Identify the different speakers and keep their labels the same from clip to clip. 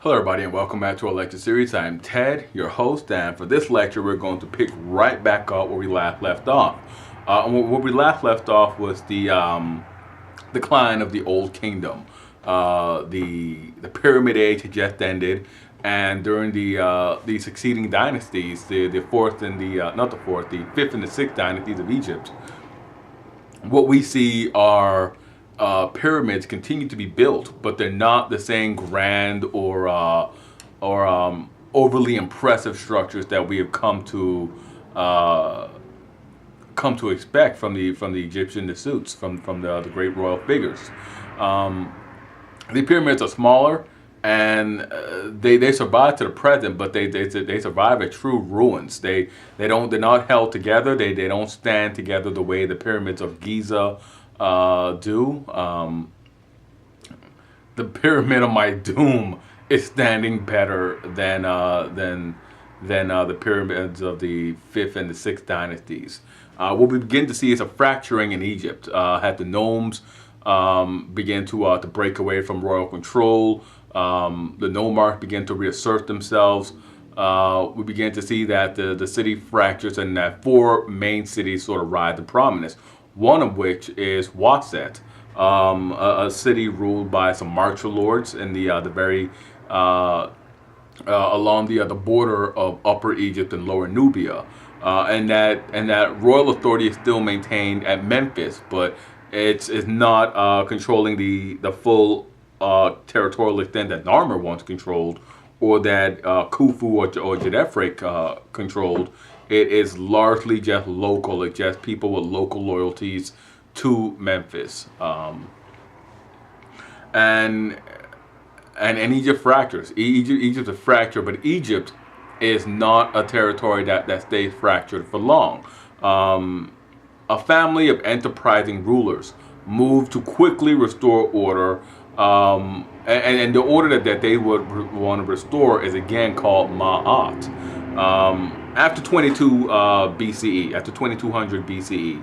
Speaker 1: Hello everybody and welcome back to our lecture series. I'm Ted, your host, and for this lecture we're going to pick right back up where we left off. Where we left off was the decline of the Old Kingdom. The Pyramid Age had just ended, and during the succeeding dynasties, the fourth and the not the fourth, the fifth and the sixth dynasties of Egypt, what we see are pyramids continue to be built, but they're not the same grand or overly impressive structures that we have uh, come to expect from the Egyptian suits from the great royal figures. Um, the pyramids are smaller, and they survive to the present, but they survive as true ruins. They're not held together. They don't stand together the way the pyramids of Giza do. The pyramid of my doom is standing better than the pyramids of the fifth and the sixth dynasties. What we begin to see is a fracturing in Egypt. Had the nomes begin to break away from royal control. The nomarchs began to reassert themselves. We began to see that the city fractures and that four main cities sort of rise to prominence. One of which is Waset, a city ruled by some martial lords in the very along the border of Upper Egypt and Lower Nubia, and that royal authority is still maintained at Memphis, but it's not controlling the full territorial extent that Narmer once controlled, or that Khufu or Jedefre controlled. It is largely just local. It's just people with local loyalties to Memphis, and and Egypt fractures. Egypt is fractured, but Egypt is not a territory that stays fractured for long. A family of enterprising rulers moved to quickly restore order, and the order that they would want to restore is again called Ma'at. After 2200 BCE,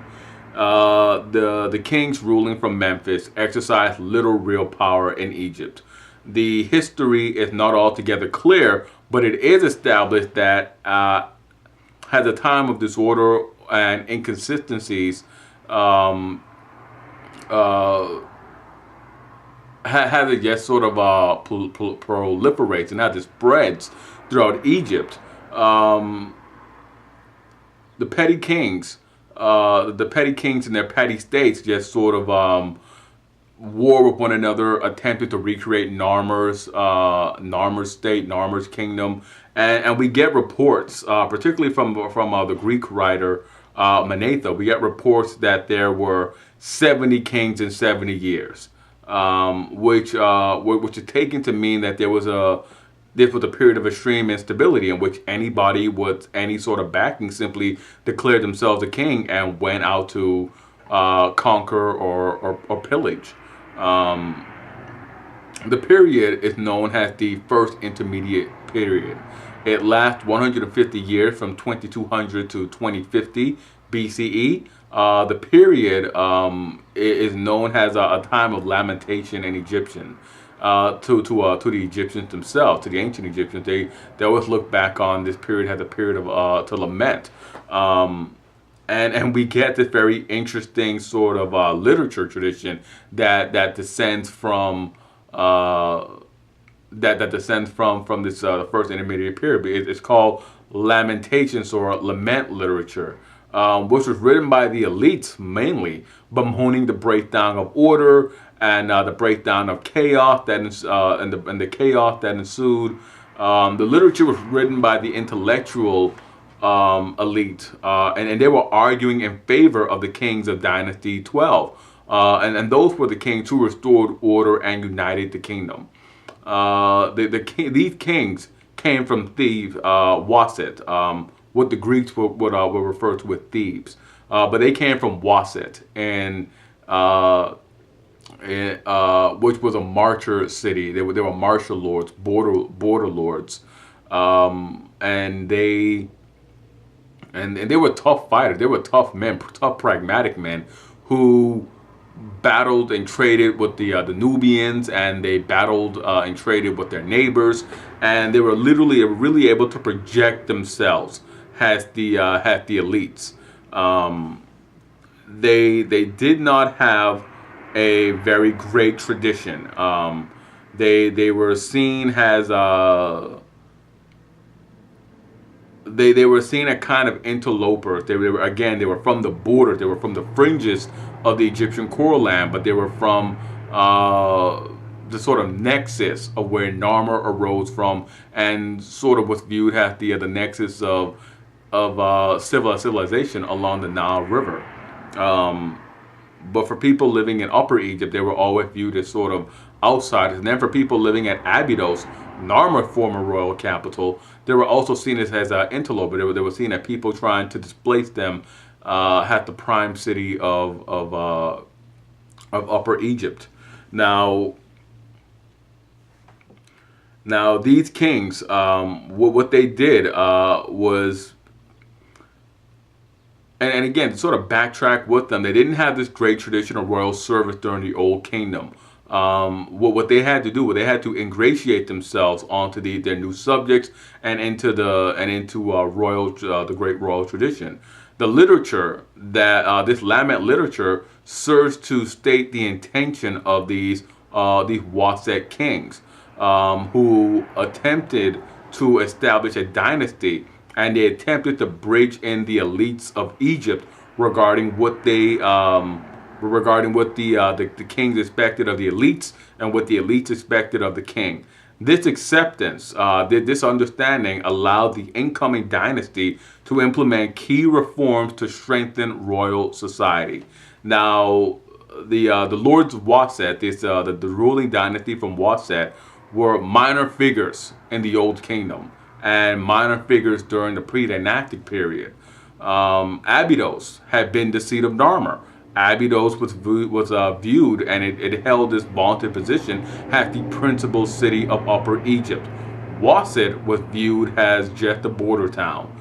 Speaker 1: the kings ruling from Memphis exercised little real power in Egypt. The history is not altogether clear, but it is established that at the time of disorder and inconsistencies, uh, has it just sort of proliferates and as it spreads throughout Egypt. The petty kings, and their petty states just sort of war with one another, attempted to recreate Narmer's state, Narmer's kingdom, and we get reports, particularly from the Greek writer Manetho. We get reports that there were 70 kings in 70 years, which is taken to mean that this was a period of extreme instability in which anybody with any sort of backing simply declared themselves a king and went out to conquer or pillage. Um, the period is known as the First Intermediate Period. It lasts 150 years from 2200 to 2050 BCE. The period is known as a time of lamentation in Egyptian. To the Egyptians themselves, to the ancient Egyptians, they always look back on this period as a period of to lament. And we get this very interesting sort of literature tradition that descends from that descends from this the first intermediate period. It's called Lamentations or lament literature, which was written by the elites mainly, bemoaning the breakdown of order and the breakdown of chaos and the chaos that ensued. The literature was written by the intellectual elite, and they were arguing in favor of the kings of Dynasty 12. And those were the kings who restored order and united the kingdom. These kings came from Thebes, Waset, what the Greeks would refer to as Thebes. But they came from Waset, which was a marcher city. They were martial lords, border lords, and they were tough fighters. They were tough men, tough pragmatic men who battled and traded with the Nubians, and they battled and traded with their neighbors, and they were literally really able to project themselves as the elites. Um, they did not have a very great tradition. They were seen as they were seen as kind of interlopers. They were from the border. They were from the fringes of the Egyptian core land, but they were from the sort of nexus of where Narmer arose from, and sort of was viewed as the nexus of civilization along the Nile River. Um, but for people living in Upper Egypt, they were always viewed as sort of outsiders. And then for people living at Abydos, Narmer, former royal capital, they were also seen as interloper. They were seen as people trying to displace them at the prime city of Upper Egypt. Now, these kings, what they did was, and again, to sort of backtrack with them, they didn't have this great tradition of royal service during the Old Kingdom. What they had to do, they had to ingratiate themselves onto their new subjects and into the great royal tradition. The literature that this lament literature serves to state the intention of these Waset kings, who attempted to establish a dynasty, and they attempted to bridge in the elites of Egypt regarding what the kings expected of the elites and what the elites expected of the king. This acceptance, this understanding allowed the incoming dynasty to implement key reforms to strengthen royal society. Now, the lords of Waset, the ruling dynasty from Waset, were minor figures in the Old Kingdom and minor figures during the pre-dynastic period. Abydos had been the seat of Narmer. Abydos was viewed, and it held this vaunted position as the principal city of Upper Egypt. Waset was viewed as just a border town.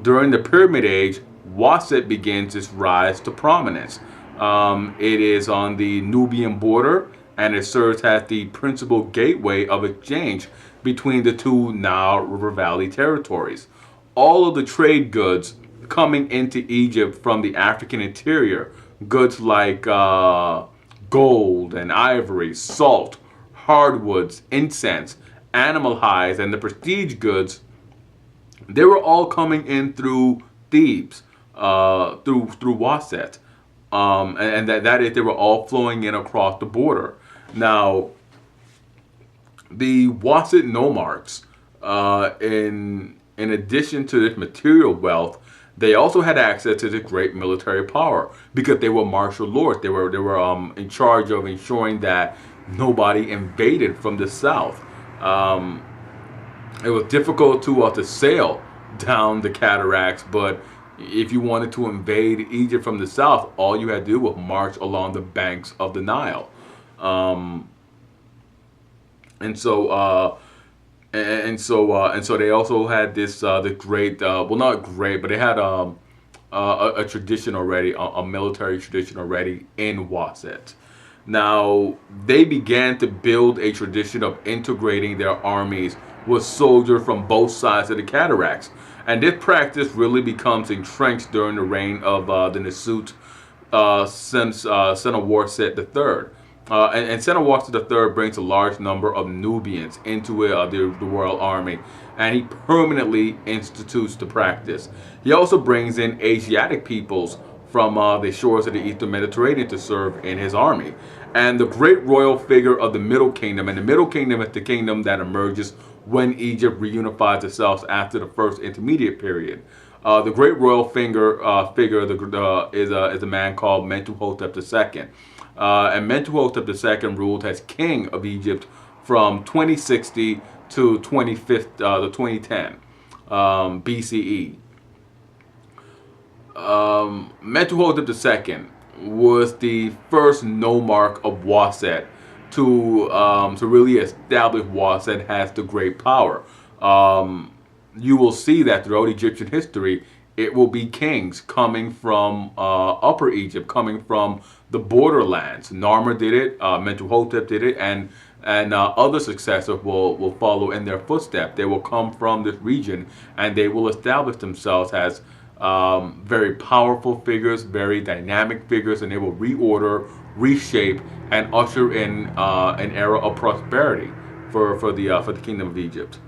Speaker 1: During the Pyramid Age, Waset begins its rise to prominence. It is on the Nubian border, and it serves as the principal gateway of exchange between the two Nile River Valley territories. All of the trade goods coming into Egypt from the African interior, goods like gold and ivory, salt, hardwoods, incense, animal hides, and the prestige goods, they were all coming in through Thebes, through Waset, and that is, they were all flowing in across the border. Now, the Waset nomarchs, in addition to this material wealth, they also had access to the great military power because they were martial lords. They were in charge of ensuring that nobody invaded from the south. It was difficult to sail down the cataracts, but if you wanted to invade Egypt from the south, all you had to do was march along the banks of the Nile. And so they also had this the great well, not great, but they had a tradition already, a military tradition already in Waset. Now they began to build a tradition of integrating their armies with soldiers from both sides of the cataracts, and this practice really becomes entrenched during the reign of the Nisut Sennacherib III. And Sennacherib III brings a large number of Nubians into the royal army, and he permanently institutes the practice. He also brings in Asiatic peoples from the shores of the Eastern Mediterranean to serve in his army. And the great royal figure of the Middle Kingdom, and the Middle Kingdom is the kingdom that emerges when Egypt reunifies itself after the first intermediate period. The great royal figure is a man called Mentuhotep II. And Mentuhotep II ruled as king of Egypt from 2060 to 2010 BCE. Mentuhotep II was the first nomarch of Waset to really establish Waset as the great power. You will see that throughout Egyptian history, it will be kings coming from Upper Egypt, coming from the borderlands. Narmer did it, Mentuhotep did it, and other successors will follow in their footsteps. They will come from this region, and they will establish themselves as very powerful figures, very dynamic figures, and they will reorder, reshape, and usher in an era of prosperity for the kingdom of Egypt.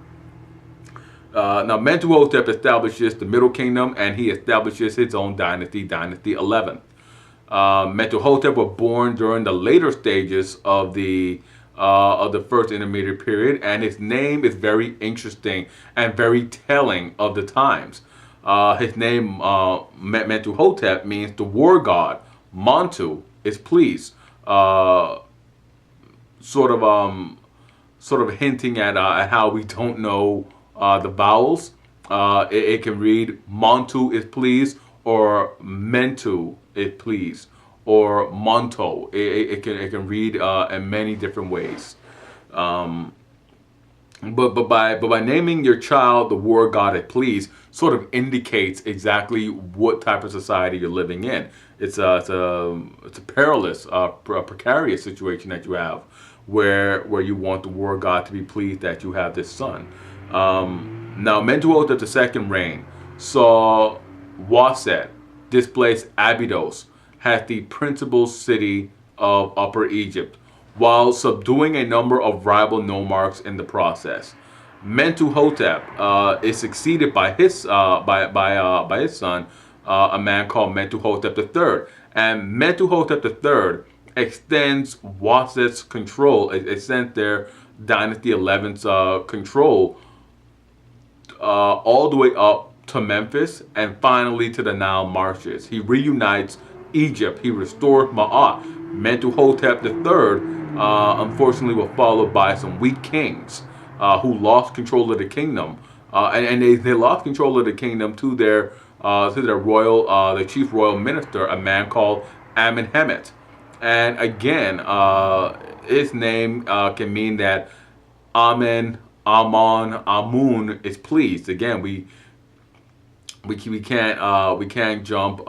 Speaker 1: Now, Mentuhotep establishes the Middle Kingdom, and he establishes his own dynasty, Dynasty 11. Mentuhotep was born during the later stages of the first intermediate period, and his name is very interesting and very telling of the times. His name, Mentuhotep, means the war god. Montu is pleased, sort of hinting at how we don't know the vowels. It can read Montu is pleased, or Mentu is pleased, or Monto. It can read in many different ways. But by naming your child the war god is pleased, sort of indicates exactly what type of society you're living in. It's a perilous, precarious situation that you have, where you want the war god to be pleased that you have this son. Now, Mentuhotep II reign saw Waset displace Abydos as the principal city of Upper Egypt, while subduing a number of rival nomarchs in the process. Mentuhotep is succeeded by his son, a man called Mentuhotep III, and Mentuhotep III extends Waset's control, extends their Dynasty 11's control all the way up to Memphis and finally to the Nile marshes. He reunites Egypt. He restores Ma'at. Mentuhotep III, unfortunately, was followed by some weak kings who lost control of the kingdom, and they lost control of the kingdom to their royal, the chief royal minister, a man called Amenemhet. And again, his name can mean that Amen, Amon, Amun is pleased. Again, we can't jump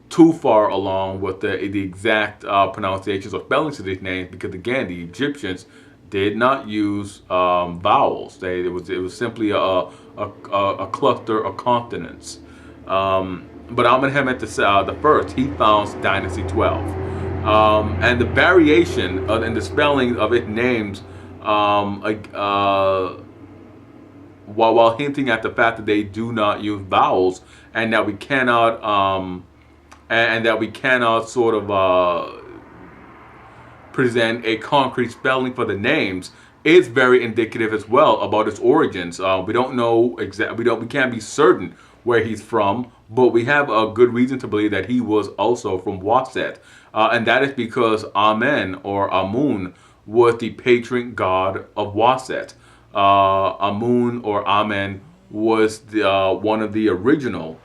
Speaker 1: too far along with the exact pronunciations or spellings of these names, because again, the Egyptians did not use vowels. It was simply a cluster of consonants. But Amenemhet the first, he founds Dynasty 12, and the variation in the spelling of its names, while hinting at the fact that they do not use vowels, and that we cannot sort of present a concrete spelling for the names, is very indicative as well about its origins. We don't know exactly. We can't be certain where he's from, but we have a good reason to believe that he was also from Waset, and that is because Amen or Amun was the patron god of Waset. Amun or Amen was one of the original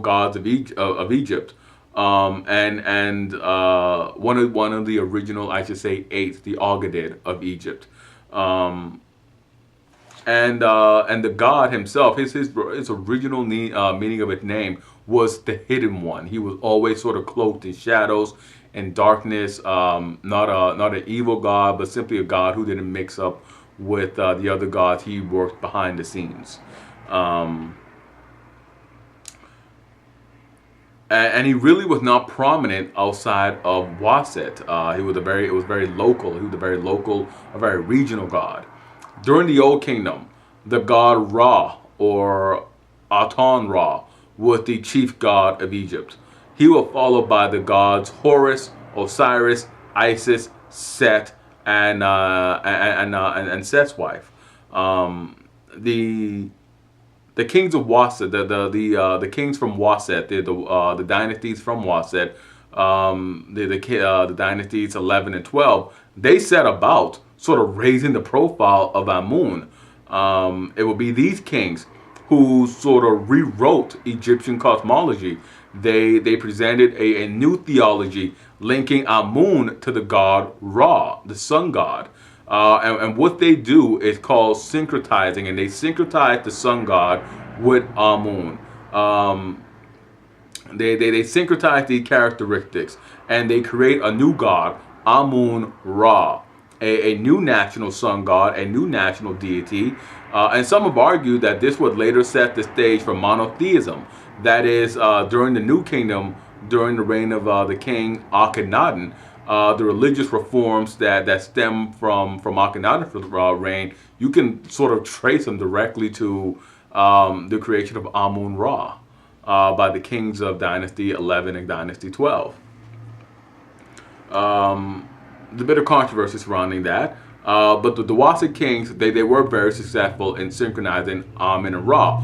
Speaker 1: gods of Egypt, and one of the original, I should say, eight, the Ogadid of Egypt. And the god himself, his original meaning of his name was the hidden one. He was always sort of cloaked in shadows and darkness. Not an evil god, but simply a god who didn't mix up with the other gods. He worked behind the scenes. And he really was not prominent outside of Waset. It was very local. He was a very local, a very regional god. During the Old Kingdom, the god Ra, or Aton Ra, was the chief god of Egypt. He was followed by the gods Horus, Osiris, Isis, Set, and Set's wife. The kings of Waset, the kings from Waset, the dynasties from Waset, the dynasties 11 and 12, they set about sort of raising the profile of Amun. It would be these kings who sort of rewrote Egyptian cosmology. They presented a new theology linking Amun to the god Ra, the sun god. And what they do is called syncretizing, and they syncretize the sun god with Amun. Um, they syncretize these characteristics, and they create a new god, Amun Ra, a new national sun god, a new national deity. And some have argued that this would later set the stage for monotheism. That is, during the New Kingdom, during the reign of the king Akhenaten, the religious reforms that stem from Akhenaten's reign, you can sort of trace them directly to the creation of Amun Ra by the kings of Dynasty 11 and Dynasty 12. The bit of controversy surrounding that. But the Dawasic kings, they were very successful in synchronizing Amun and Ra,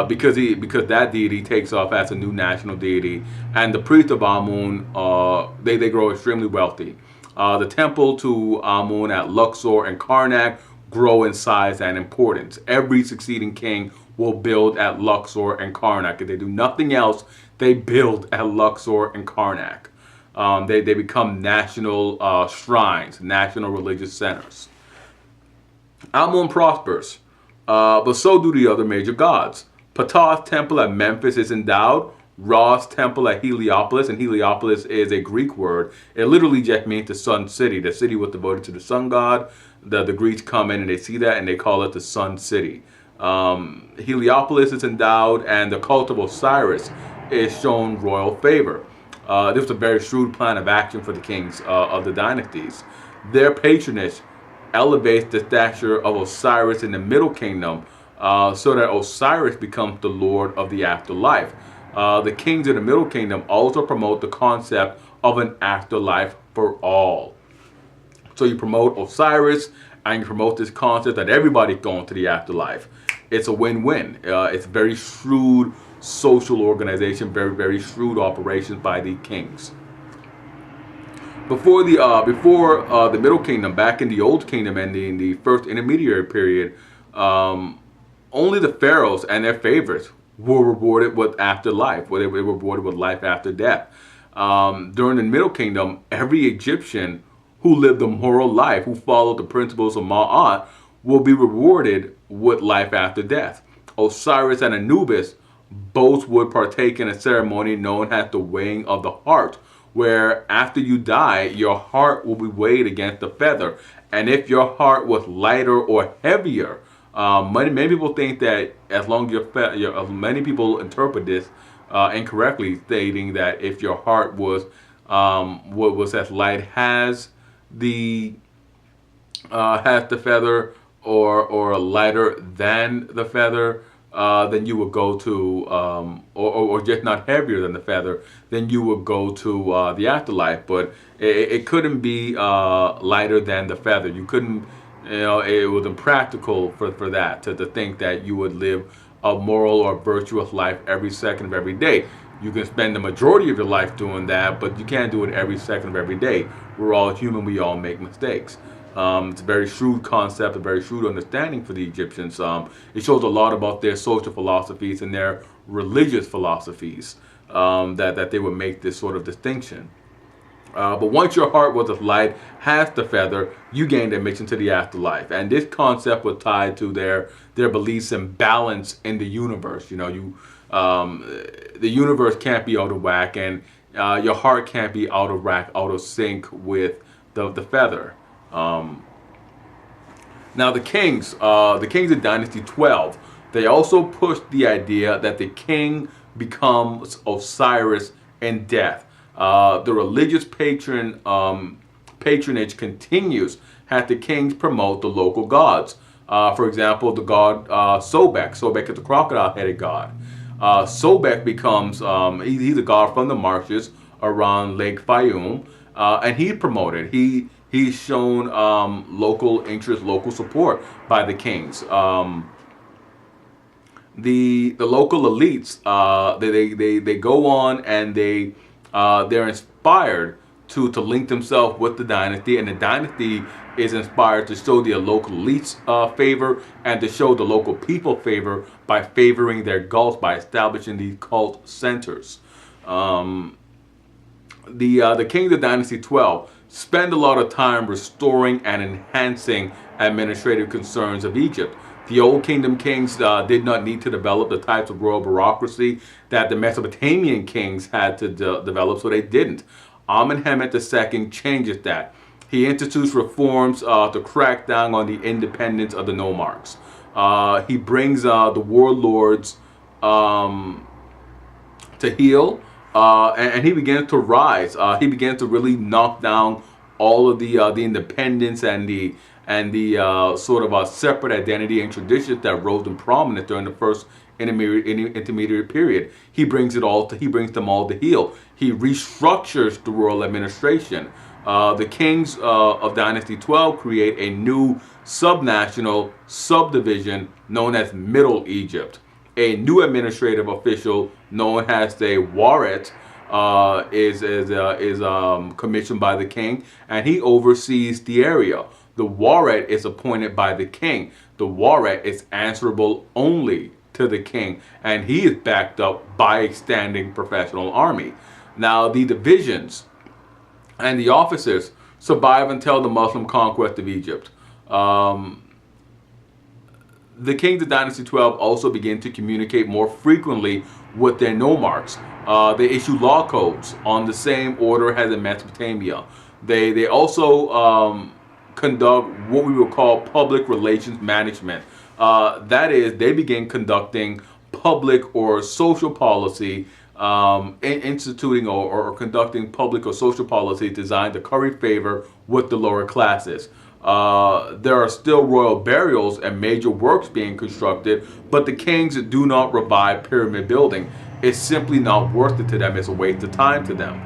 Speaker 1: because that deity takes off as a new national deity, and the priests of Amun, they grow extremely wealthy. The temple to Amun at Luxor and Karnak grow in size and importance. Every succeeding king will build at Luxor and Karnak. If they do nothing else, they build at Luxor and Karnak. They become national shrines, national religious centers. Amun prospers, but so do the other major gods. Ptah's temple at Memphis is endowed. Ra's temple at Heliopolis, and Heliopolis is a Greek word. It literally just means the sun city. The city was devoted to the sun god. The Greeks come in and they see that and they call it the sun city. Heliopolis is endowed, and the cult of Osiris is shown royal favor. This was a very shrewd plan of action for the kings of the dynasties. Their patronage elevates the stature of Osiris in the Middle Kingdom, so that Osiris becomes the lord of the afterlife. The kings of the Middle Kingdom also promote the concept of an afterlife for all. So you promote Osiris, and you promote this concept that everybody's going to the afterlife. It's a win-win. It's very shrewd social organization, very, very shrewd operations by the kings. Before the Middle Kingdom, back in the Old Kingdom and in the first intermediary period, only the pharaohs and their favorites were rewarded with afterlife, where they were rewarded with life after death. During the Middle Kingdom, every Egyptian who lived a moral life, who followed the principles of Ma'at, will be rewarded with life after death. Osiris and Anubis both would partake in a ceremony known as the weighing of the heart, where after you die, your heart will be weighed against a feather. And if your heart was lighter or heavier, many people think that as long as many people interpret this incorrectly, stating that if your heart was as light as the feather, or lighter than the feather, then you would go to, or just not heavier than the feather, then you would go to the afterlife. But it couldn't be lighter than the feather. You couldn't, it was impractical for that, to think that you would live a moral or virtuous life every second of every day. You can spend the majority of your life doing that, but you can't do it every second of every day. We're all human, we all make mistakes. It's a very shrewd concept, a very shrewd understanding for the Egyptians. It shows a lot about their social philosophies and their religious philosophies, that they would make this sort of distinction. But once your heart was as light as the feather, you gained admission to the afterlife. And this concept was tied to their beliefs in balance in the universe. The universe can't be out of whack, and your heart can't be out of whack, out of sync with the feather. Now the kings of Dynasty 12, they also pushed the idea that the king becomes Osiris in death. The religious patronage continues as the kings promote the local gods. For example, the god Sobek. Sobek is the crocodile-headed god. Sobek becomes, he's a god from the marshes around Lake Fayum, and he's promoted. He's shown local interest, local support by the kings. The local elites, they go on and they're inspired to link themselves with the dynasty, and the dynasty is inspired to show the local elites favor and to show the local people favor by favoring their cults, by establishing these cult centers. The kings of Dynasty 12 spend a lot of time restoring and enhancing administrative concerns of Egypt. The Old Kingdom kings did not need to develop the types of royal bureaucracy that the Mesopotamian kings had to develop, so they didn't. Amenemhet II changes that. He institutes reforms to crack down on the independence of the nomarchs. He brings the warlords to heel, and he begins to rise. He begins to really knock down all of the independence and the sort of separate identity and traditions that rose in prominence during the first intermediate period. He brings them all to heel. He restructures the royal administration. The kings of Dynasty 12 create a new subnational subdivision known as Middle Egypt. A new administrative official known as the Waret is commissioned by the king, and he oversees the area. The Waret is appointed by the king. The Waret is answerable only to the king, and he is backed up by a standing professional army. Now, the divisions and the officers survive until the Muslim conquest of Egypt. The kings of Dynasty 12 also begin to communicate more frequently with their nomarchs. They issue law codes on the same order as in Mesopotamia. They also conduct what we would call public relations management. That is, they begin conducting public or social policy, instituting or conducting public or social policy designed to curry favor with the lower classes. There are still royal burials and major works being constructed, but the kings do not revive pyramid building. It's simply not worth it to them. It's a waste of time to them.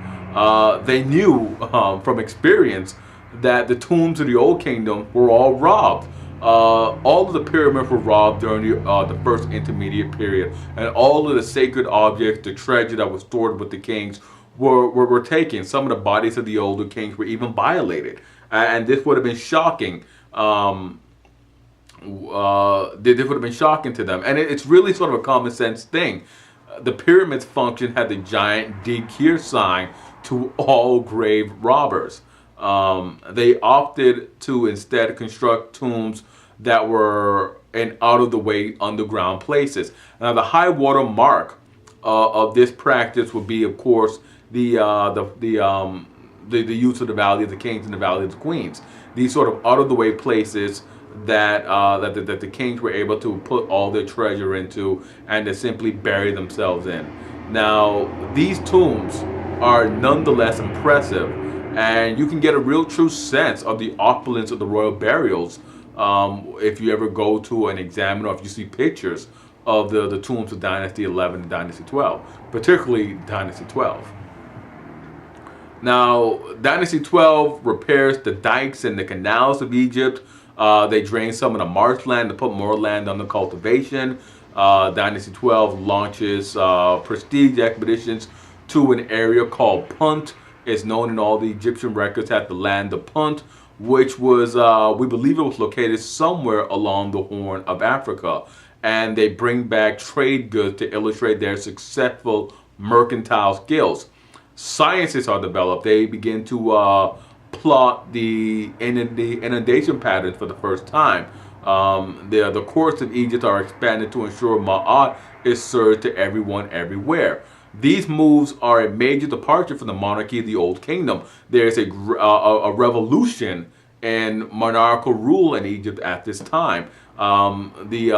Speaker 1: They knew from experience that the tombs of the Old Kingdom were all robbed. All of the pyramids were robbed during the first intermediate period, and all of the sacred objects, the treasure that was stored with the kings, were taken. Some of the bodies of the older kings were even violated. And this would have been shocking. This would have been shocking to them. And it's really sort of a common sense thing. The pyramids function had the giant Dikir sign to all grave robbers. They opted to instead construct tombs that were in out-of-the-way underground places. Now, the high water mark of this practice would be, of course, the use of the Valley of the Kings and the Valley of the Queens. These sort of out-of-the-way places that the kings were able to put all their treasure into and to simply bury themselves in. Now, these tombs are nonetheless impressive, and you can get a real true sense of the opulence of the royal burials if you ever go to and examine, or if you see pictures of the tombs of Dynasty 11 and Dynasty 12, particularly Dynasty 12. Now, Dynasty 12 repairs the dikes and the canals of Egypt. They drain some of the marshland to put more land under cultivation. Dynasty 12 launches prestige expeditions to an area called Punt. It's known in all the Egyptian records as the land of Punt, which was, we believe it was located somewhere along the Horn of Africa. And they bring back trade goods to illustrate their successful mercantile skills. Sciences are developed. They begin to plot the inundation patterns for the first time. The courts of Egypt are expanded to ensure Ma'at is served to everyone everywhere. These moves are a major departure from the monarchy of the Old Kingdom. There's a revolution in monarchical rule in Egypt at this time. The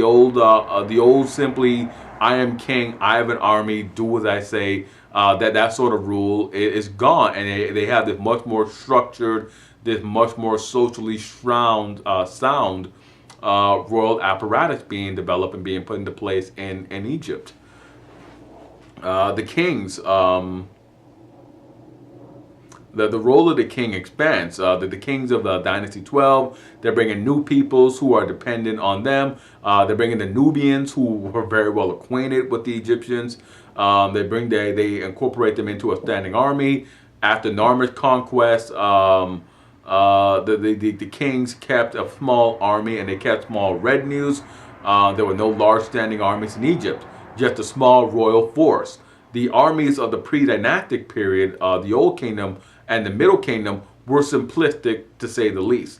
Speaker 1: old simply, I am king, I have an army, do as I say, that sort of rule is gone, and they have this much more structured, this much more socially sound royal apparatus being developed and being put into place in Egypt. The kings, the role of the king expands. The kings of Dynasty 12, they're bringing new peoples who are dependent on them. They're bringing the Nubians who were very well acquainted with the Egyptians. They incorporate them into a standing army. After Narmer's conquest, the kings kept a small army and they kept small retinues. There were no large standing armies in Egypt, just a small royal force. The armies of the pre-dynastic period, the Old Kingdom and the Middle Kingdom, were simplistic to say the least.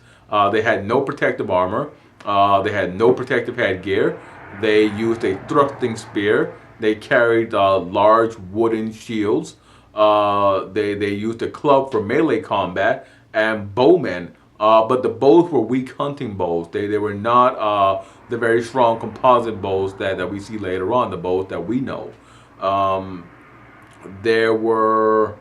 Speaker 1: They had no protective armor. They had no protective headgear. They used a thrusting spear. They carried large wooden shields. They used a club for melee combat and bowmen. But the bows were weak hunting bows. They were not the very strong composite bows that we see later on, the bows that we know. Um, there were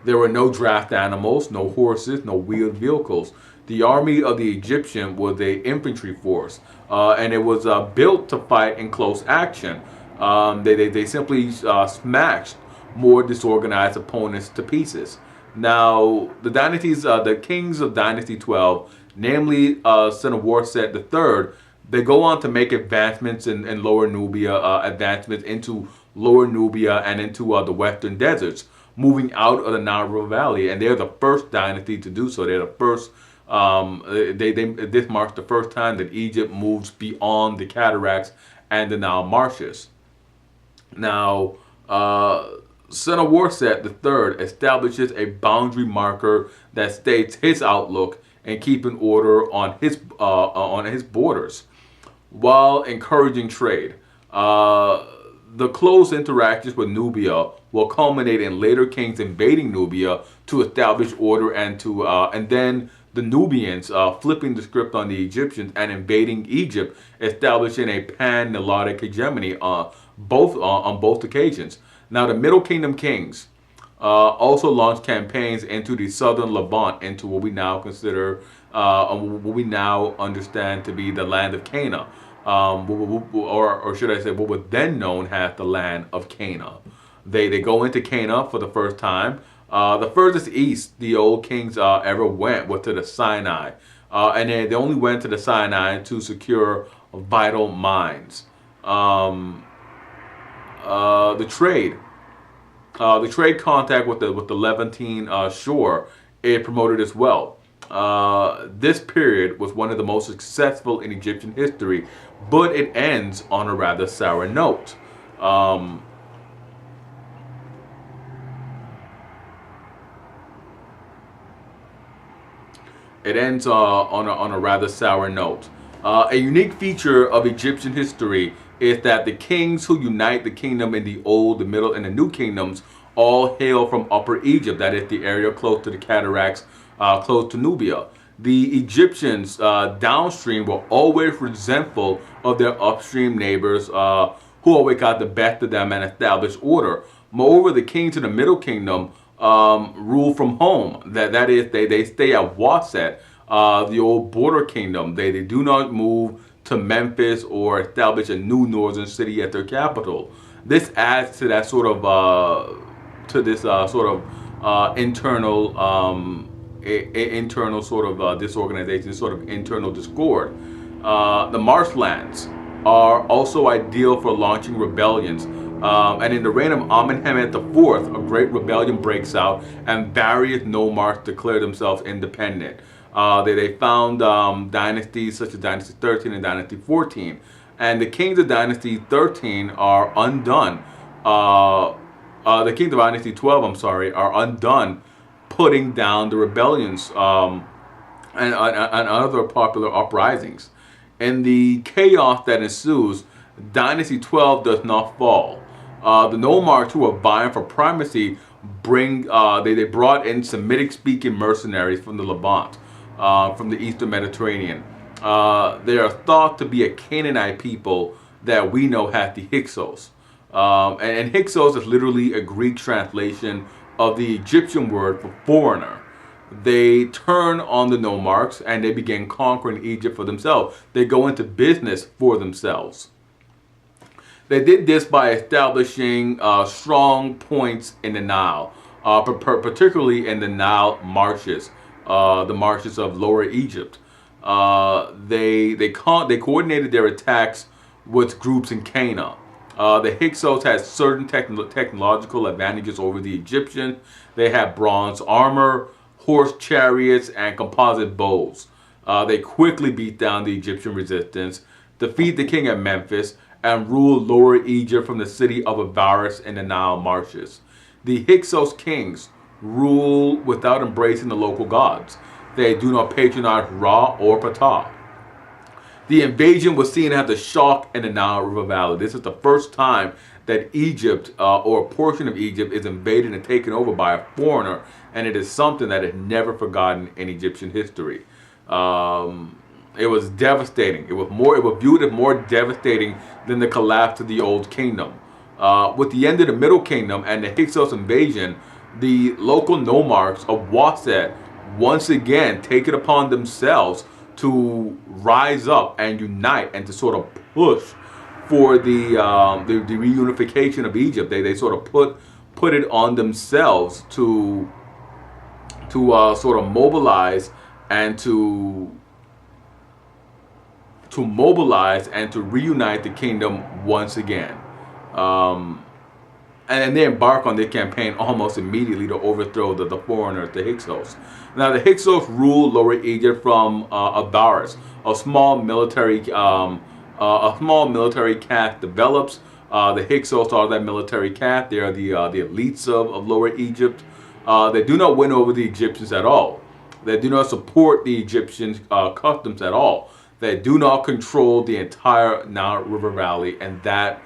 Speaker 1: there were no draft animals, no horses, no wheeled vehicles. The army of the Egyptian was a infantry force, and it was built to fight in close action. They simply smashed more disorganized opponents to pieces. Now, the kings of Dynasty 12, namely Sennacherib III, they go on to make advancements in Lower Nubia, advancements into Lower Nubia and into the Western deserts, moving out of the Nile River Valley, and they're the first dynasty to do so. They're the first. This marks the first time that Egypt moves beyond the cataracts and the Nile marshes. Now, Sennacherib III establishes a boundary marker that states his outlook and keeping order on his borders, while encouraging trade. The close interactions with Nubia will culminate in later kings invading Nubia to establish order, and then the Nubians flipping the script on the Egyptians and invading Egypt, establishing a pan-Nilotic hegemony on both occasions. Now, the Middle Kingdom kings also launched campaigns into the southern Levant, into what we now consider, what we now understand to be the land of Cana, or should I say, what was then known as the land of Cana. They go into Cana for the first time. The furthest east the old kings ever went was to the Sinai, and they only went to the Sinai to secure vital mines. The trade contact with the Levantine shore is promoted as well. This period was one of the most successful in Egyptian history, but it ends on a rather sour note. It ends on a rather sour note. A unique feature of Egyptian history is that the kings who unite the kingdom in the Old, the Middle, and the New Kingdoms all hail from Upper Egypt, that is the area close to the cataracts, close to Nubia. The Egyptians downstream were always resentful of their upstream neighbors who always got the best of them and established order. Moreover, the kings of the Middle Kingdom rule from home. That is, they stay at Waset, the old border kingdom. They do not move to Memphis or establish a new northern city at their capital. This adds to that sort of internal sort of disorganization, sort of internal discord. The marshlands are also ideal for launching rebellions. And in the reign of Amenemhet IV, a great rebellion breaks out, and various nomarchs declare themselves independent. They found dynasties such as Dynasty 13 and Dynasty 14. And the kings of Dynasty 13 are undone. The kings of Dynasty 12, are undone, putting down the rebellions and other popular uprisings. In the chaos that ensues, Dynasty 12 does not fall. The nomarchs who are vying for primacy they brought in Semitic-speaking mercenaries from the Levant, from the Eastern Mediterranean. They are thought to be a Canaanite people that we know as the Hyksos. And Hyksos is literally a Greek translation of the Egyptian word for foreigner. They turn on the nomarchs and they begin conquering Egypt for themselves. They go into business for themselves. They did this by establishing strong points in the Nile, particularly in the Nile marshes, the marshes of Lower Egypt. They coordinated their attacks with groups in Cana. The Hyksos had certain technological advantages over the Egyptians. They had bronze armor, horse chariots, and composite bows. They quickly beat down the Egyptian resistance, defeat the king at Memphis, and ruled Lower Egypt from the city of Avaris in the Nile marshes. The Hyksos kings rule without embracing the local gods. They do not patronize Ra or Ptah. The invasion was seen as a shock in the Nile River Valley. This is the first time that Egypt, or a portion of Egypt, is invaded and taken over by a foreigner, and it is something that is never forgotten in Egyptian history. It was devastating. It was viewed as more devastating than the collapse of the Old Kingdom. With the end of the Middle Kingdom and the Hyksos invasion, the local nomarchs of Waset once again take it upon themselves to rise up and unite and to sort of push for the reunification of Egypt. They sort of put it on themselves to sort of mobilize and to reunite the kingdom once again. And they embark on their campaign almost immediately to overthrow the foreigners, the Hyksos. Now, the Hyksos ruled Lower Egypt from Avaris, a small military caste develops. The Hyksos are that military caste. They are the elites of Lower Egypt. They do not win over the Egyptians at all. They do not support the Egyptian customs at all. They do not control the entire Nile River Valley, and that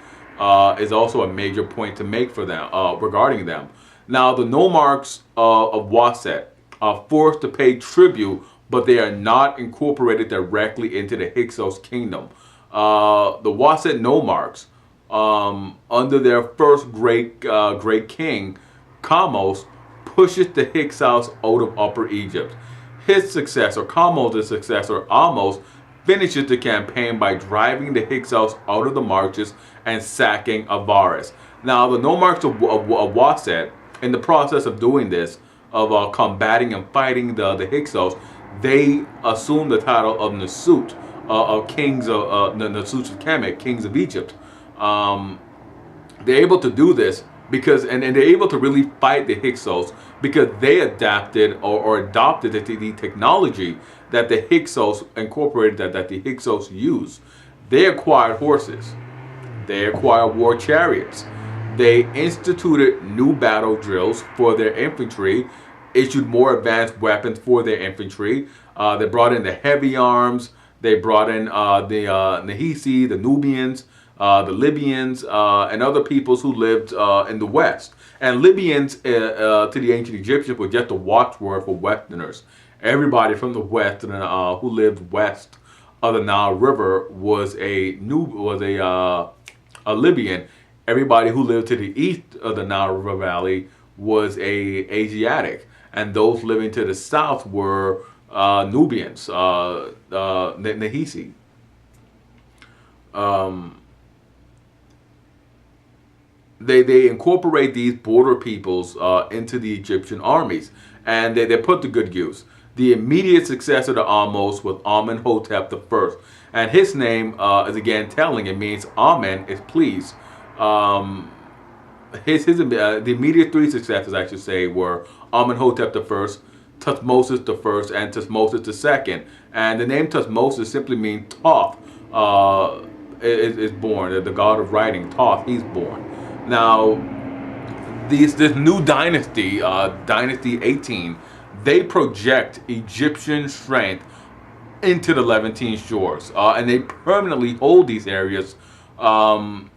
Speaker 1: is also a major point to make for them regarding them. Now, the nomarchs of Waset are forced to pay tribute, but they are not incorporated directly into the Hyksos kingdom. The Waset nomarchs, under their first great king, Kamos, pushes the Hyksos out of Upper Egypt. His successor, Kamos' successor, Amos, finishes the campaign by driving the Hyksos out of the marches and sacking Avaris. Now, the nomarchs of Waset, in the process of doing this, of combating and fighting the Hyksos, they assume the title of Nasut, of kings of Nasut of Kemet, kings of Egypt. They're able to do this because, and they're able to really fight the Hyksos because they adapted or adopted the technology that the Hyksos incorporated, that the Hyksos use. They acquired horses. They acquired war chariots. They instituted new battle drills for their infantry, issued more advanced weapons for their infantry. They brought in the heavy arms. They brought in the Nahisi, the Nubians, the Libyans, and other peoples who lived in the West. And Libyans to the ancient Egyptians were just a watchword for Westerners. Everybody from the West who lived west of the Nile River was a Libyan. Everybody who lived to the east of the Nile River Valley was a Asiatic, and those living to the south were Nubians, Nahisi. They incorporate these border peoples into the Egyptian armies, and they put to good use. The immediate successor to Amos was Amenhotep I, and his name is again telling. It means Amen is pleased. The immediate three successors, I should say, were Amenhotep I, Tutmosis I, and Tutmosis II. And the name Tutmosis simply means Thoth is born. The god of writing, Thoth, he's born. Now, this new dynasty, Dynasty 18, they project Egyptian strength into the Levantine shores, and they permanently hold these areas for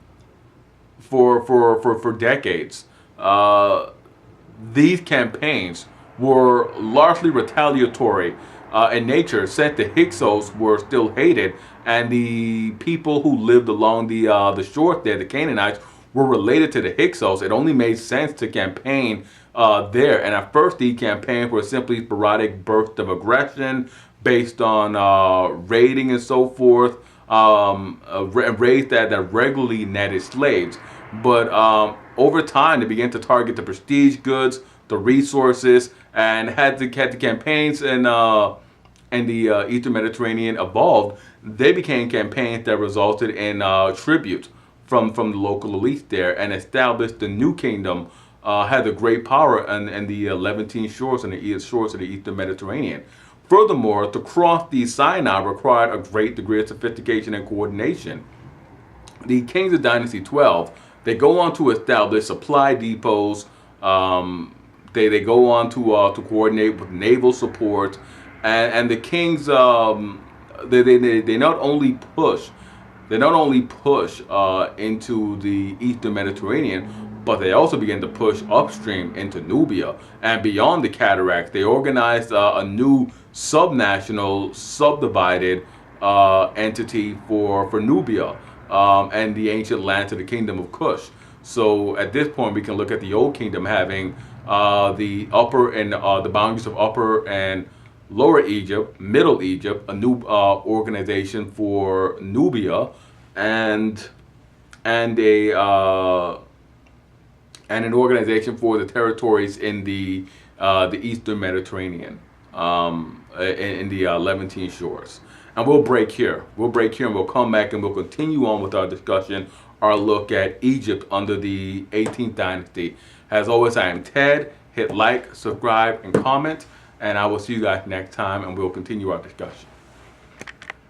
Speaker 1: decades. These campaigns were largely retaliatory in nature, since the Hyksos were still hated, and the people who lived along the shores there, the Canaanites, were related to the Hyksos. It only made sense to campaign there. And at first, the campaigns were simply sporadic bursts of aggression based on raiding and so forth, raids that regularly netted slaves. But over time, they began to target the prestige goods, the resources, and had the campaigns and the Eastern Mediterranean evolved. They became campaigns that resulted in tribute from the local elites there, and established the new kingdom, had a great power in the Levantine shores and the shores of the Eastern Mediterranean. Furthermore, to cross the Sinai required a great degree of sophistication and coordination. The kings of Dynasty 12, they go on to establish supply depots They go on to coordinate with naval support, and the kings they not only push into the Eastern Mediterranean, but they also begin to push upstream into Nubia and beyond the cataracts. They organized a new subnational, subdivided entity for Nubia and the ancient land to the kingdom of Kush. So at this point, we can look at the Old Kingdom having the upper and the boundaries of Upper and Lower Egypt, Middle Egypt, a new organization for Nubia, and and a and an organization for the territories in the Eastern Mediterranean, in the Levantine shores. And we'll break here. We'll break here, and we'll come back and we'll continue on with our discussion, our look at Egypt under the 18th dynasty. As always, I am Ted. Hit like, subscribe, and comment. And I will see you guys next time, and we'll continue our discussion.